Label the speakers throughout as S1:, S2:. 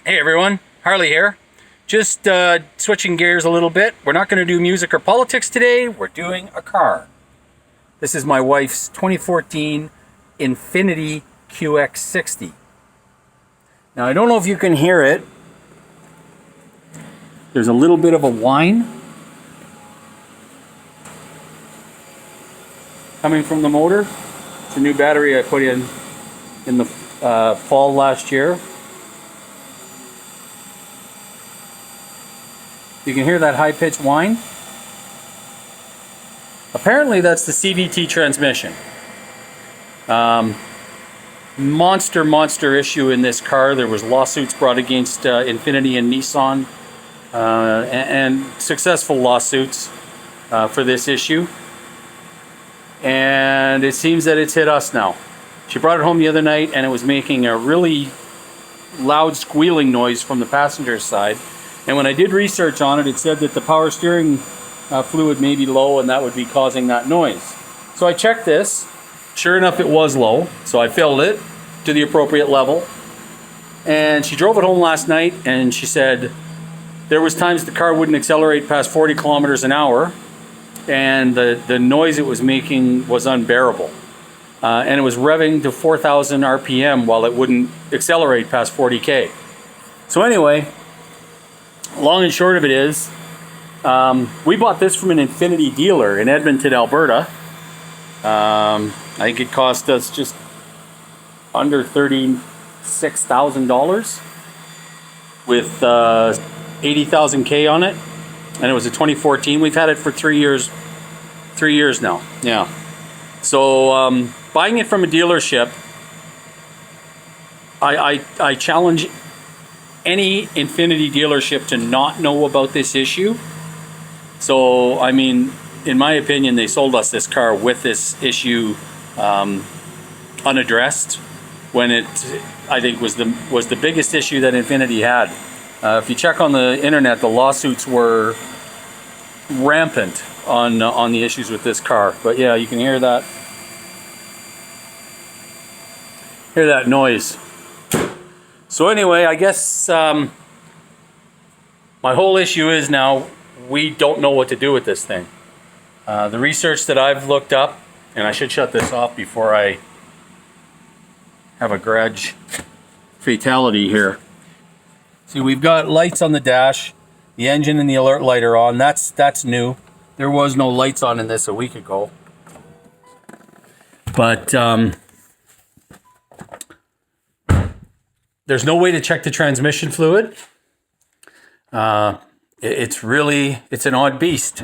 S1: Hey everyone, Harley here. Just switching gears a little bit. We're not going to do music or politics today. We're doing a car. This is my wife's 2014 Infiniti QX60. Now I don't know if you can hear it. There's a little bit of a whine coming from the motor. It's a new battery I put in the fall last year. You can hear that high-pitched whine. Apparently that's the CVT transmission. Monster issue in this car. There was lawsuits brought against Infiniti and Nissan, and successful lawsuits for this issue. And it seems that it's hit us now. She brought it home the other night and it was making a really loud squealing noise from the passenger side. And when I did research on it, it said that the power steering fluid may be low and that would be causing that noise. So I checked this. Sure enough, it was low. So I filled it to the appropriate level. And she drove it home last night and she said there was times the car wouldn't accelerate past 40 kilometers an hour and the noise it was making was unbearable. And it was revving to 4,000 RPM while it wouldn't accelerate past 40K. So anyway, long and short of it is, we bought this from an Infiniti dealer in Edmonton, Alberta. I think it cost us just under $36,000 with 80,000 K on it, and it was a 2014. We've had it for 3 years. 3 years now. Yeah. So buying it from a dealership, I challenge any Infiniti dealership to not know about this issue. So, I mean, in my opinion, they sold us this car with this issue unaddressed, when it, I think, was the biggest issue that Infiniti had. If you check on the internet, the lawsuits were rampant on the issues with this car. But yeah, you can hear that noise. So anyway, I guess my whole issue is now we don't know what to do with this thing. The research that I've looked up, and I should shut this off before I have a garage fatality here. See, we've got lights on the dash. The engine and the alert light are on. That's new. There was no lights on in this a week ago. But there's no way to check the transmission fluid. It's an odd beast.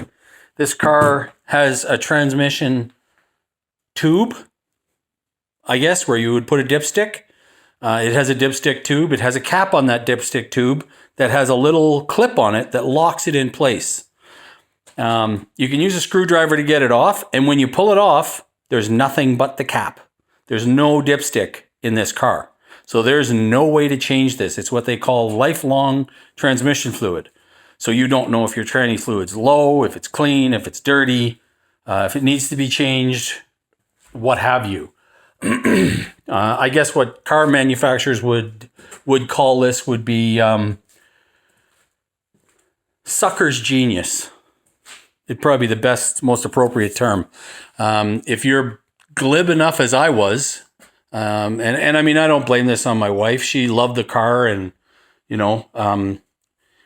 S1: This car has a transmission tube, I guess, where you would put a dipstick. It has a dipstick tube. It has a cap on that dipstick tube that has a little clip on it that locks it in place. You can use a screwdriver to get it off, and when you pull it off, there's nothing but the cap. There's no dipstick in this car. So there's no way to change this. It's what they call lifelong transmission fluid. So you don't know if your tranny fluid's low, if it's clean, if it's dirty, if it needs to be changed, what have you. I guess what car manufacturers would call this would be sucker's genius. It'd probably be the best, most appropriate term. If you're glib enough as I was, and I mean, I don't blame this on my wife. She loved the car, and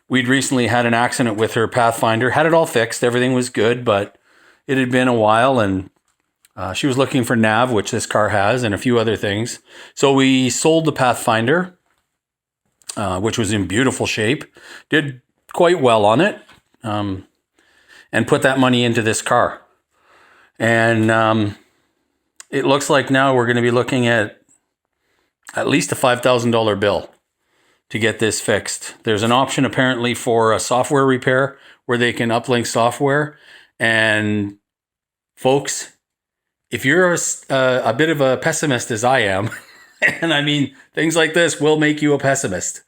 S1: we'd recently had an accident with her Pathfinder. Had it all fixed, everything was good, but it had been a while, and she was looking for nav, which this car has, and a few other things. So we sold the Pathfinder, which was in beautiful shape. Did quite well on it, and put that money into this car. And it looks like now we're going to be looking at least a $5,000 bill to get this fixed. There's an option apparently for a software repair where they can uplink software. And folks, if you're a bit of a pessimist as I am, and I mean, things like this will make you a pessimist.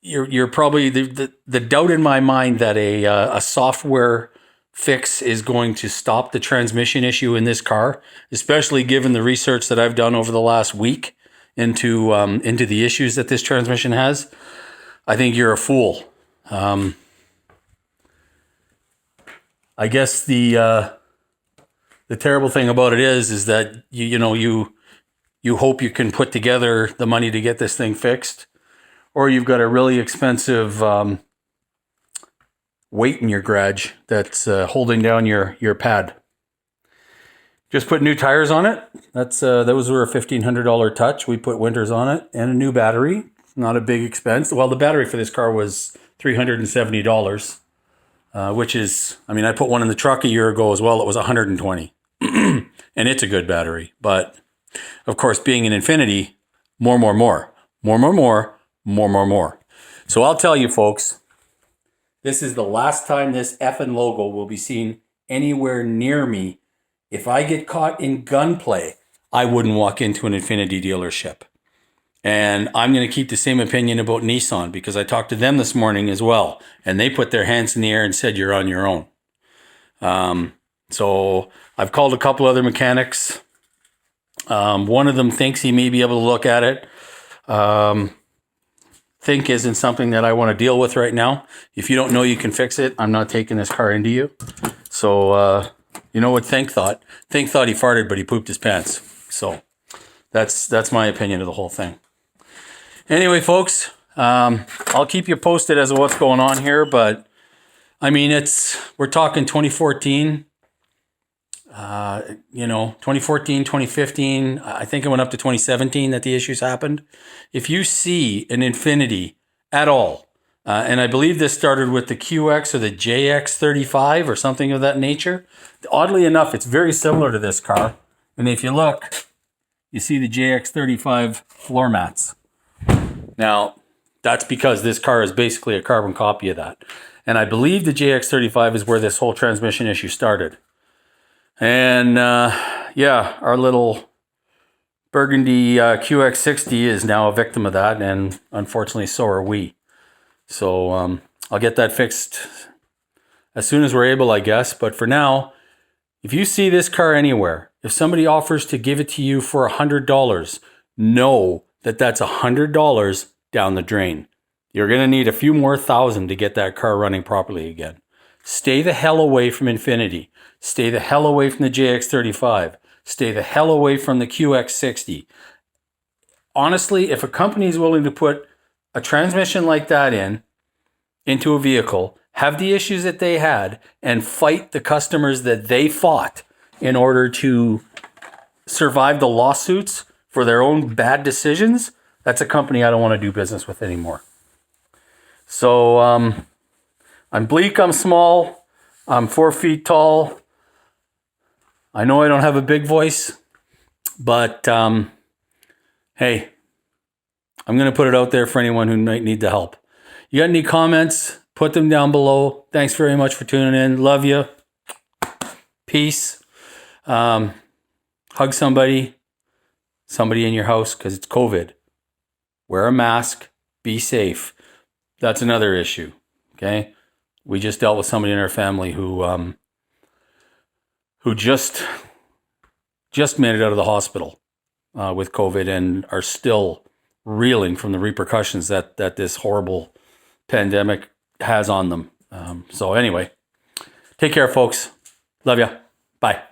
S1: You're probably the doubt in my mind that a software fix is going to stop the transmission issue in this car, especially given the research that I've done over the last week, into the issues that this transmission has, I think you're a fool. I guess the terrible thing about it is that you hope you can put together the money to get this thing fixed, or you've got a really expensive weight in your garage that's holding down your pad. Just put new tires on it. Those were a $1,500 touch. We put winters on it and a new battery. Not a big expense. Well, the battery for this car was $370, which is, I put one in the truck a year ago as well. It was $120, and it's a good battery. But of course, being an Infiniti, more. So I'll tell you, folks, this is the last time this effing logo will be seen anywhere near me. If I get caught in gunplay, I wouldn't walk into an Infiniti dealership. And I'm going to keep the same opinion about Nissan, because I talked to them this morning as well, and they put their hands in the air and said, you're on your own. So I've called a couple other mechanics. One of them thinks he may be able to look at it. Think isn't something that I want to deal with right now. If you don't know you can fix it, I'm not taking this car into you. So, you know what Think thought? Think thought he farted, but he pooped his pants. So that's my opinion of the whole thing. Anyway, folks, I'll keep you posted as to what's going on here, but we're talking 2014. 2014, 2015, I think it went up to 2017 that the issues happened. If you see an Infiniti at all, and I believe this started with the QX or the JX35 or something of that nature. Oddly enough, it's very similar to this car. And if you look, you see the JX35 floor mats. Now, that's because this car is basically a carbon copy of that. And I believe the JX35 is where this whole transmission issue started. And our little burgundy QX60 is now a victim of that, and unfortunately so are we. So I'll get that fixed as soon as we're able, I guess. But for now, if you see this car anywhere, if somebody offers to give it to you for $100, know that that's $100 down the drain. You're going to need a few more thousand to get that car running properly again. Stay the hell away from Infiniti. Stay the hell away from the JX35. Stay the hell away from the QX60. Honestly, if a company is willing to put a transmission like that into a vehicle, have the issues that they had, and fight the customers that they fought in order to survive the lawsuits for their own bad decisions, that's a company I don't want to do business with anymore. So, I'm bleak, I'm small, I'm 4 feet tall. I know I don't have a big voice, but hey, I'm going to put it out there for anyone who might need the help. You got any comments? Put them down below. Thanks very much for tuning in. Love you. Peace. Hug somebody in your house, because it's COVID. Wear a mask. Be safe. That's another issue. Okay? We just dealt with somebody in our family who just made it out of the hospital with COVID, and are still reeling from the repercussions that this horrible pandemic has on them. So anyway, take care, folks. Love ya. Bye.